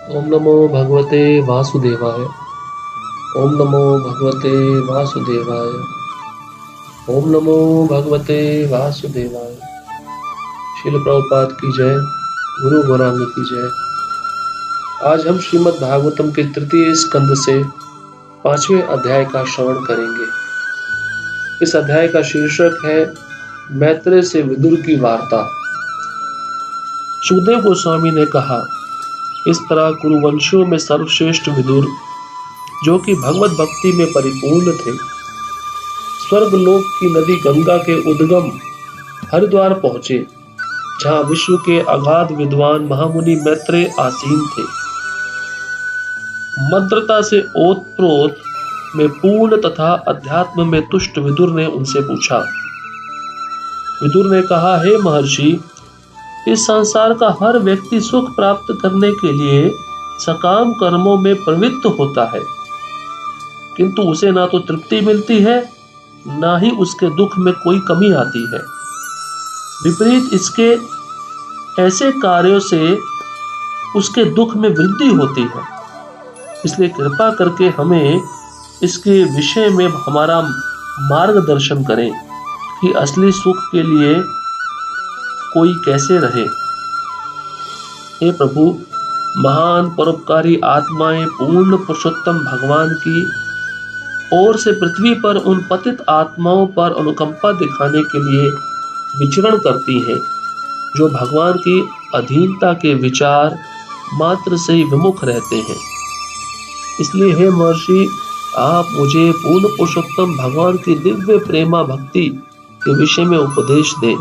ओम नमो भगवते वासुदेवाय। ओम नमो भगवते वासुदेवाय। ओम नमो भगवते वासुदेवाय। श्रील प्रभुपाद की जय। गुरु गौरांग की जय। आज हम श्रीमद् भागवतम के तृतीय स्कंद से 5वें अध्याय का श्रवण करेंगे। इस अध्याय का शीर्षक है मैत्रेय से विदुर की वार्ता। सुखदेव गोस्वामी ने कहा, इस तरह कुरुवंशियों में सर्वश्रेष्ठ विदुर, जो कि भगवत भक्ति में परिपूर्ण थे, स्वर्गलोक की नदी गंगा के उद्गम हरिद्वार पहुंचे, जहां विश्व के अगाध विद्वान महामुनि मैत्रेय आसीन थे। मद्रता से ओतप्रोत में पूर्ण तथा अध्यात्म में तुष्ट विदुर ने उनसे पूछा। विदुर ने कहा, हे महर्षि, इस संसार का हर व्यक्ति सुख प्राप्त करने के लिए सकाम कर्मों में प्रवृत्त होता है, किंतु उसे ना तो तृप्ति मिलती है, ना ही उसके दुख में कोई कमी आती है। विपरीत इसके ऐसे कार्यों से उसके दुख में वृद्धि होती है। इसलिए कृपा करके हमें इसके विषय में हमारा मार्गदर्शन करें कि असली सुख के लिए कोई कैसे रहे। हे प्रभु, महान परोपकारी आत्माएं पूर्ण पुरुषोत्तम भगवान की ओर से पृथ्वी पर उन पतित आत्माओं पर अनुकंपा दिखाने के लिए विचरण करती हैं, जो भगवान की अधीनता के विचार मात्र से ही विमुख रहते हैं। इसलिए हे महर्षि, आप मुझे पूर्ण पुरुषोत्तम भगवान की दिव्य प्रेमा भक्ति के विषय में उपदेश दें,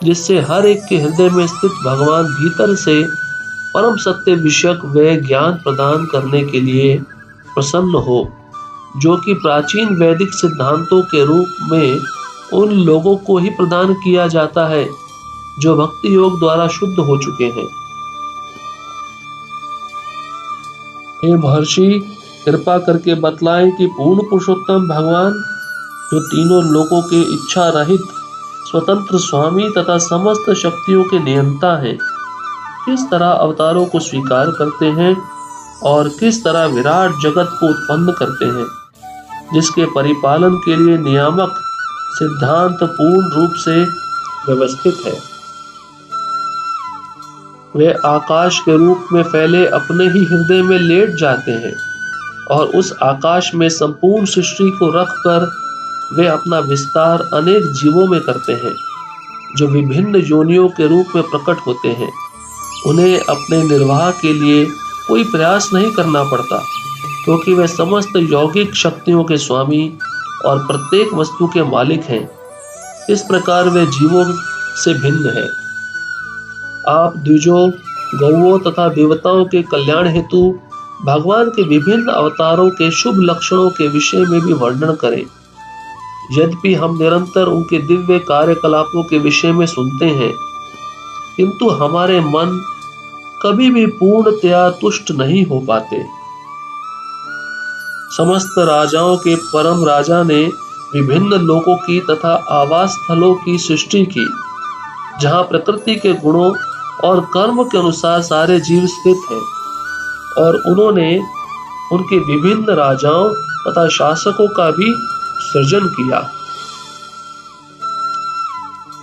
जिससे हर एक के हृदय में स्थित भगवान भीतर से परम सत्य विषयक व ज्ञान प्रदान करने के लिए प्रसन्न हो, जो कि प्राचीन वैदिक सिद्धांतों के रूप में उन लोगों को ही प्रदान किया जाता है जो भक्ति योग द्वारा शुद्ध हो चुके हैं। हे महर्षि, कृपा करके बतलाएं कि पूर्ण पुरुषोत्तम भगवान, जो तीनों लोकों के इच्छा रहित स्वतंत्र स्वामी तथा समस्त शक्तियों के नियंता हैं, किस तरह अवतारों को स्वीकार करते हैं और किस तरह विराट जगत को उत्पन्न करते हैं, जिसके परिपालन के लिए नियामक सिद्धांत पूर्ण रूप से व्यवस्थित है। वे आकाश के रूप में फैले अपने ही हृदय में लेट जाते हैं और उस आकाश में संपूर्ण सृष्टि को रखकर वे अपना विस्तार अनेक जीवों में करते हैं, जो विभिन्न योनियों के रूप में प्रकट होते हैं। उन्हें अपने निर्वाह के लिए कोई प्रयास नहीं करना पड़ता, क्योंकि वे समस्त यौगिक शक्तियों के स्वामी और प्रत्येक वस्तु के मालिक हैं। इस प्रकार वे जीवों से भिन्न हैं। आप द्विजों, गौओं तथा देवताओं के कल्याण हेतु भगवान के विभिन्न अवतारों के शुभ लक्षणों के विषय में भी वर्णन करें। यद्यपि हम निरंतर उनके दिव्य कार्यकलापों के विषय में सुनते हैं, किंतु हमारे मन कभी भी पूर्णतया तुष्ट नहीं हो पाते। समस्त राजाओं के परम राजा ने विभिन्न लोकों की तथा आवास स्थलों की सृष्टि की, जहां प्रकृति के गुणों और कर्म के अनुसार सारे जीव स्थित हैं, और उन्होंने उनके विभिन्न राजाओं तथा शासकों का भी सृजन किया।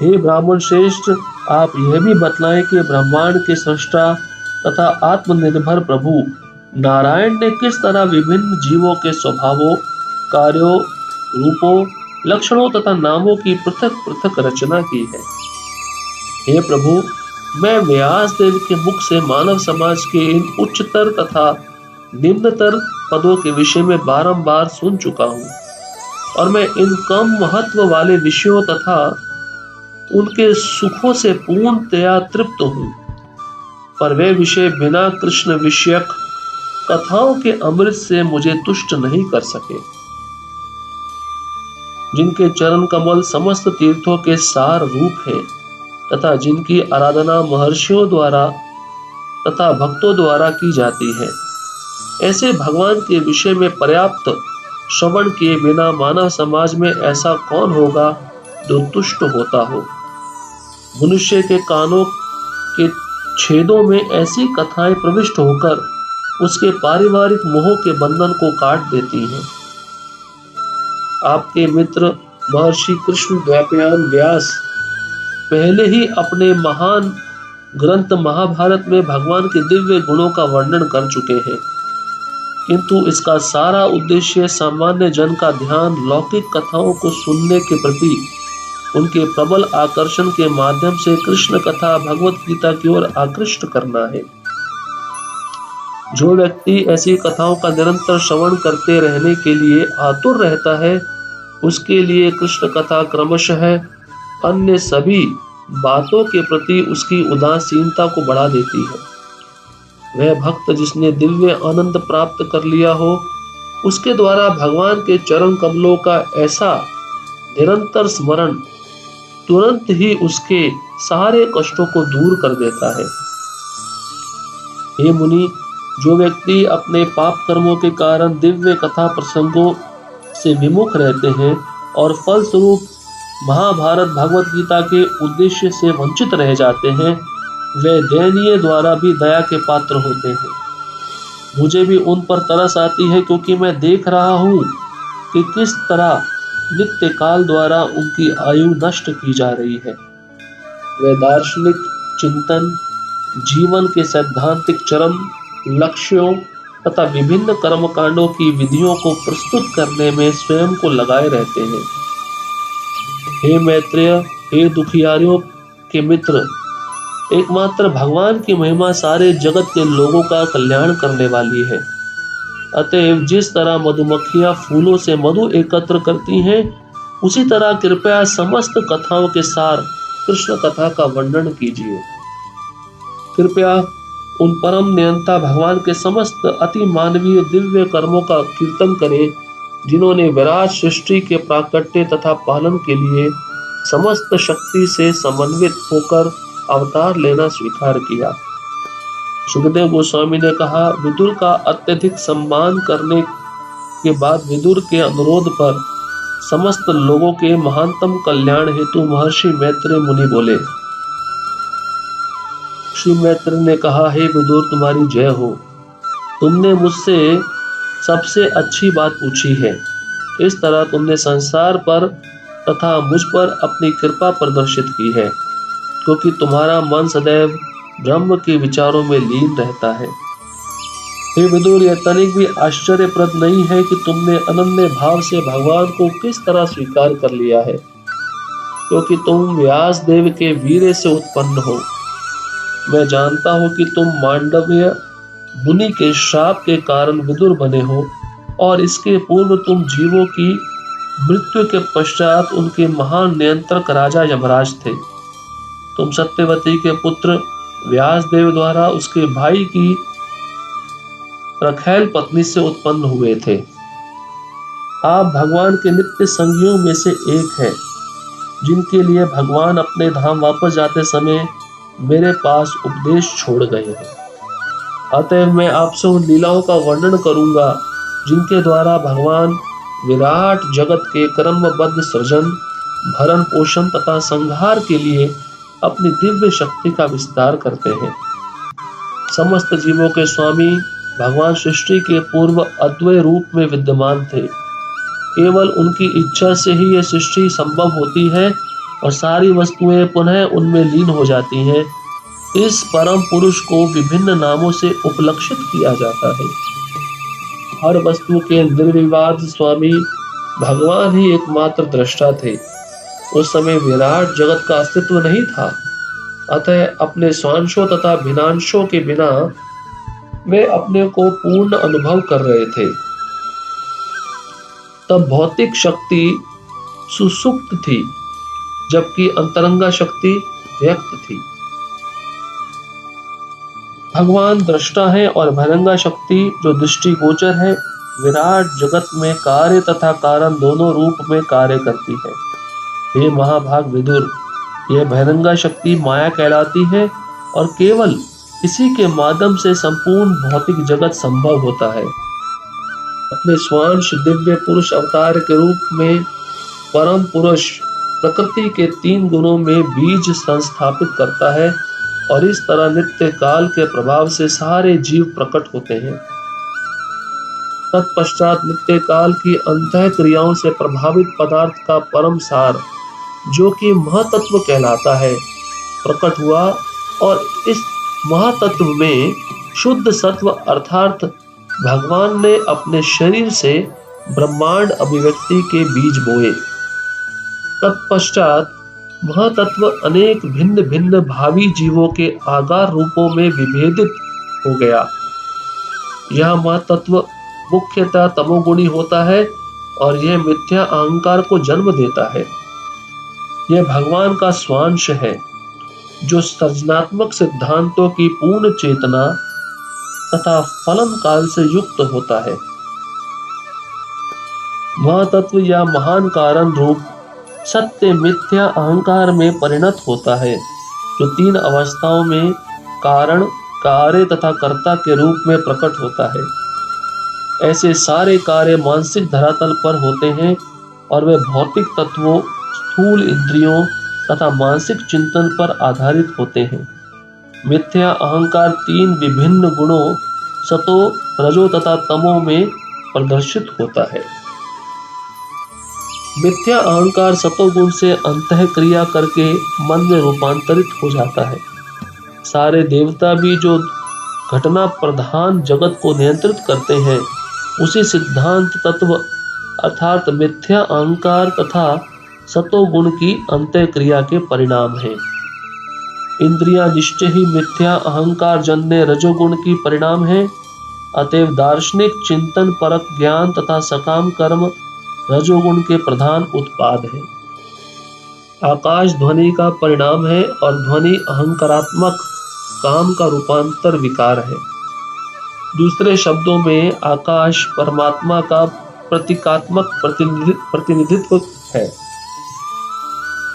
हे ब्राह्मण श्रेष्ठ, आप यह भी बतलाएं कि ब्रह्मांड के सृष्टा तथा आत्मनिर्भर प्रभु नारायण ने किस तरह विभिन्न जीवों के स्वभावों, कार्यों, रूपों, लक्षणों तथा नामों की पृथक पृथक रचना की है। हे प्रभु, मैं व्यास देव के मुख से मानव समाज के इन उच्चतर तथा निम्नतर पदों के विषय में बारंबार सुन चुका हूँ, और मैं इन कम महत्व वाले विषयों तथा उनके सुखों से पूर्णतया तृप्त हूँ, पर वे विषय बिना कृष्ण विषयक कथाओं के अमृत से मुझे तुष्ट नहीं कर सके। जिनके चरण कमल समस्त तीर्थों के सार रूप हैं तथा जिनकी आराधना महर्षियों द्वारा तथा भक्तों द्वारा की जाती है, ऐसे भगवान के विषय में पर्याप्त श्रवण किए बिना मानव समाज में ऐसा कौन होगा जो तुष्ट होता हो। मनुष्य के कानों के छेदों में ऐसी कथाएं प्रविष्ट होकर उसके पारिवारिक मोह के बंधन को काट देती हैं। आपके मित्र महर्षि कृष्ण द्वैपायन व्यास पहले ही अपने महान ग्रंथ महाभारत में भगवान के दिव्य गुणों का वर्णन कर चुके हैं, किंतु इसका सारा उद्देश्य सामान्य जन का ध्यान लौकिक कथाओं को सुनने के प्रति उनके प्रबल आकर्षण के माध्यम से कृष्ण कथा भगवत गीता की ओर आकृष्ट करना है। जो व्यक्ति ऐसी कथाओं का निरंतर श्रवण करते रहने के लिए आतुर रहता है, उसके लिए कृष्ण कथा क्रमशः अन्य सभी बातों के प्रति उसकी उदासीनता को बढ़ा देती है। वह भक्त जिसने दिव्य आनंद प्राप्त कर लिया हो, उसके द्वारा भगवान के चरण कमलों का ऐसा निरंतर स्मरण तुरंत ही उसके सारे कष्टों को दूर कर देता है। हे मुनि, जो व्यक्ति अपने पाप कर्मों के कारण दिव्य कथा प्रसंगों से विमुख रहते हैं और फलस्वरूप महाभारत भगवत गीता के उद्देश्य से वंचित रह जाते हैं, वे दयनीय द्वारा भी दया के पात्र होते हैं। मुझे भी उन पर तरस आती है, क्योंकि मैं देख रहा हूँ कि किस तरह नित्य काल द्वारा उनकी आयु नष्ट की जा रही है। वे दार्शनिक चिंतन, जीवन के सैद्धांतिक चरम लक्ष्यों तथा विभिन्न कर्मकांडों की विधियों को प्रस्तुत करने में स्वयं को लगाए रहते हैं। हे मैत्रेय, हे दुखियारियों के मित्र, एकमात्र भगवान की महिमा सारे जगत के लोगों का कल्याण करने वाली है। अतएव जिस तरह मधुमक्खियां फूलों से मधु एकत्र करती हैं, उसी तरह कृपया समस्त कथाओं के सार कृष्ण कथा का वर्णन कीजिए। कृपया उन परम नियंता भगवान के समस्त अति मानवीय दिव्य कर्मों का कीर्तन करें, जिन्होंने विराट सृष्टि के प्राकट्य तथा पालन के लिए समस्त शक्ति से समन्वित होकर अवतार लेना स्वीकार किया। सुखदेव गोस्वामी ने कहा, विदुर का अत्यधिक सम्मान करने के बाद विदुर के अनुरोध पर समस्त लोगों के महानतम कल्याण हेतु महर्षि मैत्रेय मुनि बोले। श्री मैत्रेय ने कहा, हे विदुर, तुम्हारी जय हो। तुमने मुझसे सबसे अच्छी बात पूछी है। इस तरह तुमने संसार पर तथा मुझ पर अपनी कृपा प्रदर्शित की है, क्योंकि तुम्हारा मन सदैव ब्रह्म के विचारों में लीन रहता है। हे विदुर, यह तनिक भी आश्चर्यप्रद नहीं है कि तुमने अनन्य भाव से भगवान को किस तरह स्वीकार कर लिया है, क्योंकि तुम व्यास देव के वीर्य से उत्पन्न हो। मैं जानता हूं कि तुम मांडव्य मुनि के श्राप के कारण विदुर बने हो, और इसके पूर्व तुम जीवों की मृत्यु के पश्चात उनके महान नियंत्रक राजा यमराज थे। तुम सत्यवती के पुत्र व्यासदेव द्वारा उसके भाई की रखैल पत्नी से उत्पन्न हुए थे। आप भगवान के नित्य संगियों में से एक है, जिनके लिए भगवान अपने धाम वापस जाते समय मेरे पास उपदेश छोड़ गए हैं। अतएव मैं आपसे उन लीलाओं का वर्णन करूंगा, जिनके द्वारा भगवान विराट जगत के क्रमबद्ध सृजन, भरण पोषण तथा संहार के लिए अपनी दिव्य शक्ति का विस्तार करते हैं। समस्त जीवों के स्वामी भगवान सृष्टि के पूर्व अद्वय रूप में विद्यमान थे। केवल उनकी इच्छा से ही यह सृष्टि संभव होती है और सारी वस्तुएं पुनः उनमें लीन हो जाती हैं। इस परम पुरुष को विभिन्न नामों से उपलक्षित किया जाता है। हर वस्तु के निर्विवाद स्वामी भगवान ही एकमात्र दृष्टा थे। उस समय विराट जगत का अस्तित्व नहीं था, अतः अपने स्वांशों तथा भिन्नांशों के बिना वे अपने को पूर्ण अनुभव कर रहे थे। तब भौतिक शक्ति सुसुप्त थी, जबकि अंतरंगा शक्ति व्यक्त थी। भगवान दृष्टा है और बहिरंगा शक्ति जो दृष्टिगोचर है, विराट जगत में कार्य तथा कारण दोनों रूप में कार्य करती है। हे महाभाग विदुर, यह बहिरंगा शक्ति माया कहलाती है और केवल इसी के माध्यम से संपूर्ण भौतिक जगत संभव होता है। अपने स्वांश दिव्य पुरुष अवतार के रूप में परम पुरुष प्रकृति के 3 गुणों में बीज संस्थापित करता है और इस तरह नित्य काल के प्रभाव से सारे जीव प्रकट होते हैं। तत्पश्चात नित्य काल की अंतः क्रियाओं से प्रभावित पदार्थ का परम सार, जो कि महातत्व कहलाता है, प्रकट हुआ और इस महातत्व में शुद्ध सत्व अर्थात भगवान ने अपने शरीर से ब्रह्मांड अभिव्यक्ति के बीज बोए। तत्पश्चात महातत्व अनेक भिन्न भिन्न भावी जीवों के आकार रूपों में विभेदित हो गया। यह महातत्व मुख्यतः तमोगुणी होता है और यह मिथ्या अहंकार को जन्म देता है। यह भगवान का स्वांश है, जो सृजनात्मक सिद्धांतों की पूर्ण चेतना तथा फलन काल से युक्त होता है। महातत्व या महान कारण रूप सत्य मिथ्या अहंकार में परिणत होता है, जो तीन अवस्थाओं में कारण, कार्य तथा कर्ता के रूप में प्रकट होता है। ऐसे सारे कार्य मानसिक धरातल पर होते हैं और वे भौतिक तत्वों, स्थूल इंद्रियों तथा मानसिक चिंतन पर आधारित होते हैं। मिथ्या अहंकार तीन विभिन्न गुणों सतो, रजो तथा तमो में प्रदर्शित होता है। मिथ्या अहंकार सतोगुण से अंतः क्रिया करके मन में रूपांतरित हो जाता है। सारे देवता भी जो घटना प्रधान जगत को नियंत्रित करते हैं, उसी सिद्धांत तत्व अर्थात मिथ्या अहंकार तथा सतोगुण की अंतः क्रिया के परिणाम हैं। इंद्रियां निश्चय ही मिथ्या अहंकार जन्य रजोगुण की परिणाम है। अतएव दार्शनिक चिंतन परक ज्ञान तथा सकाम कर्म रजोगुण के प्रधान उत्पाद है। आकाश ध्वनि का परिणाम है और ध्वनि अहंकारात्मक काम का रूपांतर विकार है। दूसरे शब्दों में आकाश परमात्मा का प्रतीकात्मक प्रतिनिधित्व है।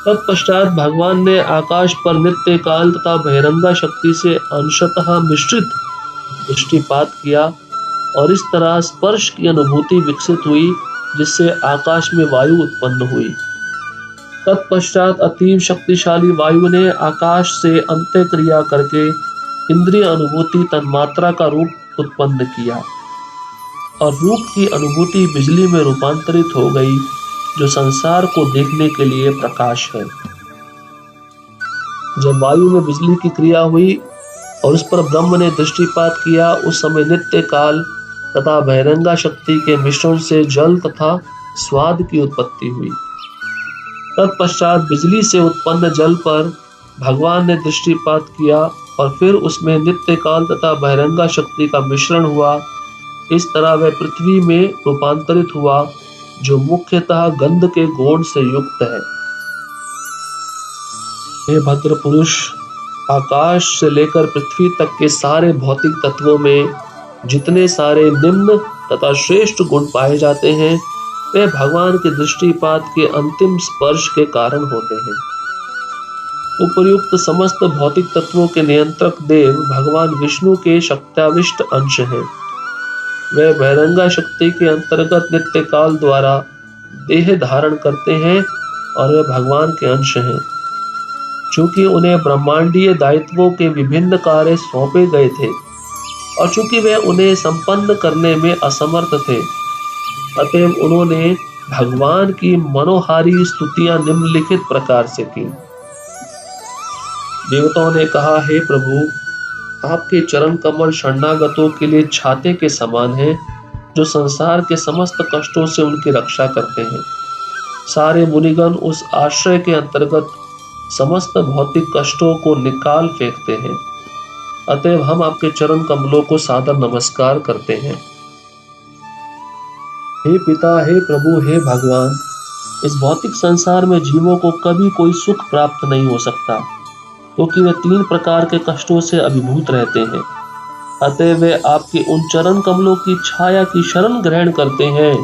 तत्पश्चात भगवान ने आकाश पर नित्य काल तथा बहिरंगा शक्ति से अंशतः मिश्रित दृष्टिपात किया और इस तरह स्पर्श की अनुभूति विकसित हुई, जिससे आकाश में वायु उत्पन्न हुई। तत्पश्चात अतीव शक्तिशाली वायु ने आकाश से अंत्य क्रिया करके इंद्रिय अनुभूति तन्मात्रा का रूप उत्पन्न किया और रूप की अनुभूति बिजली में रूपांतरित हो गई, जो संसार को देखने के लिए प्रकाश है। जब वायु में बिजली की क्रिया हुई और उस पर ब्रह्म ने दृष्टिपात किया, उस समय नित्य काल तथा बहिरंगा शक्ति के मिश्रण से जल तथा स्वाद की उत्पत्ति हुई। तत्पश्चात बिजली से उत्पन्न जल पर भगवान ने दृष्टिपात किया और फिर उसमें नित्य काल तथा बहिरंगा शक्ति का मिश्रण हुआ। इस तरह वह पृथ्वी में रूपांतरित हुआ, जो मुख्यतः गंध के गुण से युक्त है। हे भद्र पुरुष, आकाश से लेकर पृथ्वी तक के सारे भौतिक तत्वों में जितने सारे निम्न तथा श्रेष्ठ गुण पाए जाते हैं, वे भगवान के दृष्टिपात के अंतिम स्पर्श के कारण होते हैं। उपर्युक्त समस्त भौतिक तत्वों के नियंत्रक देव भगवान विष्णु के शक्त्याविष्ट अंश हैं। वे बहिरंगा शक्ति के अंतर्गत नित्य काल द्वारा देह धारण करते हैं और वे भगवान के अंश हैं। चूंकि उन्हें ब्रह्मांडीय दायित्वों के विभिन्न कार्य सौंपे गए थे और चूंकि वे उन्हें संपन्न करने में असमर्थ थे, अतएव उन्होंने भगवान की मनोहारी स्तुतियां निम्नलिखित प्रकार से की। देवताओं ने कहा, हे प्रभु, आपके चरण कमल शरणागतों के लिए छाते के समान हैं, जो संसार के समस्त कष्टों से उनकी रक्षा करते हैं। सारे मुनिगण उस आश्रय के अंतर्गत समस्त भौतिक कष्टों को निकाल फेंकते हैं। अतएव हम आपके चरण कमलों को सादर नमस्कार करते हैं। हे पिता, हे प्रभु, हे भगवान, इस भौतिक संसार में जीवों को कभी कोई सुख प्राप्त नहीं हो सकता, क्योंकि वे तीन प्रकार के कष्टों से अभिभूत रहते हैं। अतः वे आपके उन चरण कमलों की छाया की शरण ग्रहण करते हैं,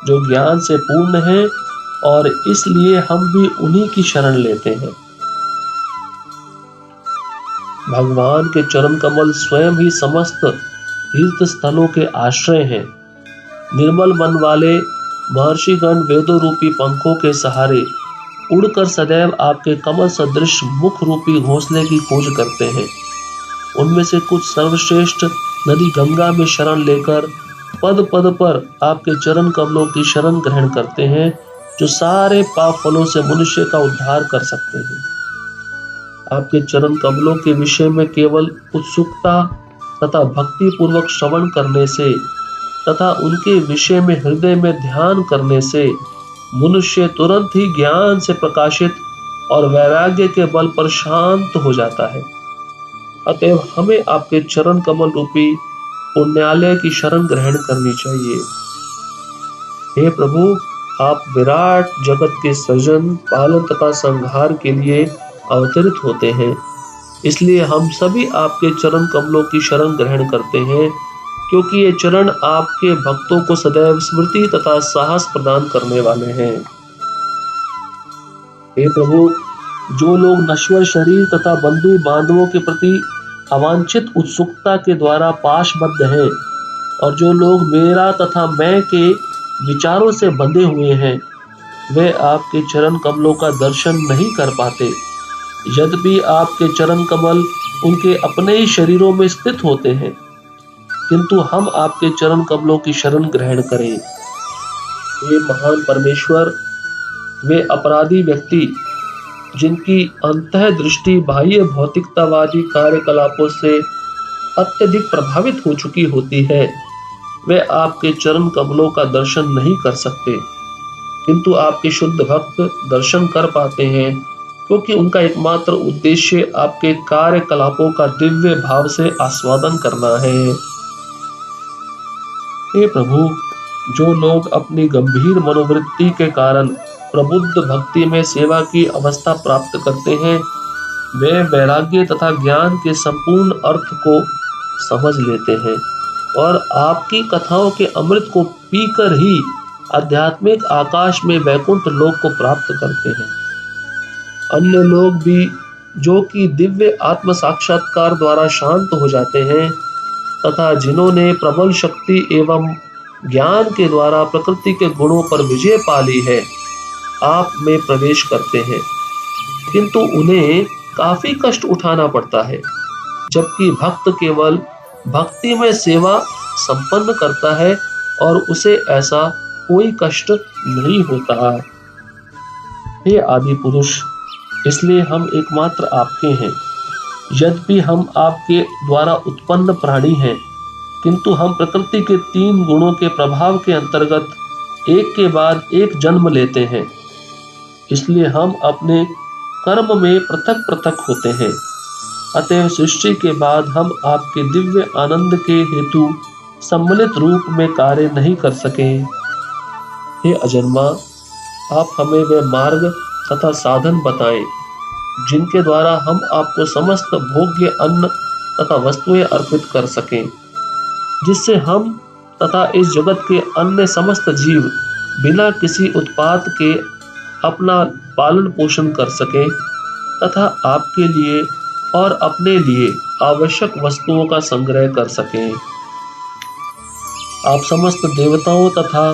जो ज्ञान से पूर्ण है, और इसलिए हम भी उन्हीं की शरण लेते हैं। भगवान के चरण कमल स्वयं ही समस्त तीर्थ स्थलों के आश्रय हैं। निर्मल मन वाले महर्षिगण वेदों रूपी पंखों के सहारे उड़कर सदैव आपके कमल सदृश मुख रूपी घोंसले की खोज करते हैं। उनमें से कुछ सर्वश्रेष्ठ नदी गंगा में शरण लेकर पद पद पर आपके चरण कमलों की शरण ग्रहण करते हैं, जो सारे पाप फलों से मनुष्य का उद्धार कर सकते हैं। आपके चरण कमलों के विषय में केवल उत्सुकता तथा भक्ति पूर्वक श्रवण करने से तथा उनके विषय में हृदय में ध्यान करने से मनुष्य तुरंत ही ज्ञान से प्रकाशित और वैराग्य के बल पर शांत हो जाता है। अतएव हमें आपके चरण कमल रूपी पुण्यालय की शरण ग्रहण करनी चाहिए। हे प्रभु, आप विराट जगत के सृजन, पालन तथा संहार के लिए अवतरित होते हैं, इसलिए हम सभी आपके चरण कमलों की शरण ग्रहण करते हैं, क्योंकि ये चरण आपके भक्तों को सदैव स्मृति तथा साहस प्रदान करने वाले हैं। हे प्रभु, जो लोग नश्वर शरीर तथा बंधु बांधवों के प्रति अवांछित उत्सुकता के द्वारा पाशबद्ध हैं और जो लोग मेरा तथा मैं के विचारों से बंधे हुए हैं, वे आपके चरण कमलों का दर्शन नहीं कर पाते। यद्यपि आपके चरण कमल उनके अपने ही शरीरों में स्थित होते हैं, किंतु हम आपके चरण कमलों की शरण ग्रहण करें। हे महान परमेश्वर, वे अपराधी व्यक्ति जिनकी अंतः दृष्टि बाह्य भौतिकतावादी कार्यकलापों से अत्यधिक प्रभावित हो चुकी होती है, वे आपके चरण कमलों का दर्शन नहीं कर सकते, किंतु आपके शुद्ध भक्त दर्शन कर पाते हैं, क्योंकि उनका एकमात्र उद्देश्य आपके कार्यकलापों का दिव्य भाव से आस्वादन करना है। हे प्रभु, जो लोग अपनी गंभीर मनोवृत्ति के कारण प्रबुद्ध भक्ति में सेवा की अवस्था प्राप्त करते हैं, वे वैराग्य तथा ज्ञान के संपूर्ण अर्थ को समझ लेते हैं और आपकी कथाओं के अमृत को पीकर ही आध्यात्मिक आकाश में वैकुंठ लोक को प्राप्त करते हैं। अन्य लोग भी जो कि दिव्य आत्म साक्षात्कार द्वारा शांत हो जाते हैं तथा जिन्होंने प्रबल शक्ति एवं ज्ञान के द्वारा प्रकृति के गुणों पर विजय पा ली है, आप में प्रवेश करते हैं, किंतु उन्हें काफी कष्ट उठाना पड़ता है, जबकि भक्त केवल भक्ति में सेवा संपन्न करता है और उसे ऐसा कोई कष्ट नहीं होता। हे आदि पुरुष, इसलिए हम एकमात्र आपके हैं। यद्यपि हम आपके द्वारा उत्पन्न प्राणी हैं, किंतु हम प्रकृति के 3 गुणों के प्रभाव के अंतर्गत एक के बाद एक जन्म लेते हैं, इसलिए हम अपने कर्म में पृथक पृथक होते हैं। अतएव सृष्टि के बाद हम आपके दिव्य आनंद के हेतु सम्मिलित रूप में कार्य नहीं कर सके। हे अजन्मा, आप हमें वे मार्ग तथा साधन बताएं जिनके द्वारा हम आपको समस्त भोग्य अन्न तथा वस्तुएं अर्पित कर सकें, जिससे हम तथा इस जगत के अन्य समस्त जीव बिना किसी उत्पात के अपना पालन पोषण कर सकें तथा आपके लिए और अपने लिए आवश्यक वस्तुओं का संग्रह कर सकें। आप समस्त देवताओं तथा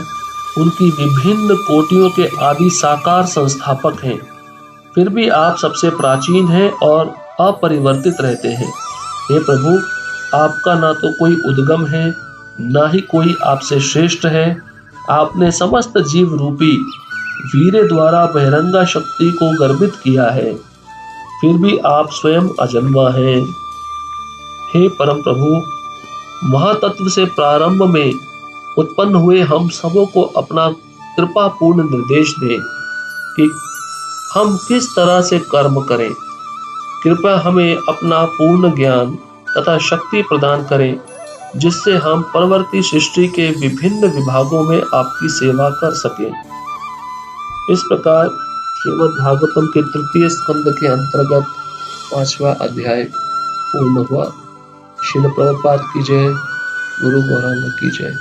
उनकी विभिन्न कोटियों के आदि साकार संस्थापक हैं, फिर भी आप सबसे प्राचीन हैं और अपरिवर्तित रहते हैं। हे प्रभु, आपका ना तो कोई उद्गम है, ना ही कोई आपसे श्रेष्ठ है। आपने समस्त जीव रूपी वीर्य द्वारा बहिरंगा शक्ति को गर्भित किया है, फिर भी आप स्वयं अजन्मा हैं। हे परम प्रभु, महातत्व से प्रारंभ में उत्पन्न हुए हम सबों को अपना कृपा पूर्ण निर्देश दें कि हम किस तरह से कर्म करें। कृपया हमें अपना पूर्ण ज्ञान तथा शक्ति प्रदान करें, जिससे हम परवर्ती सृष्टि के विभिन्न विभागों में आपकी सेवा कर सकें। इस प्रकार श्रीमद् भागवतम के 3 स्कंद के अंतर्गत 5वां अध्याय पूर्ण हुआ। श्रील प्रभुपाद की जय। गुरु गौरांग की जय।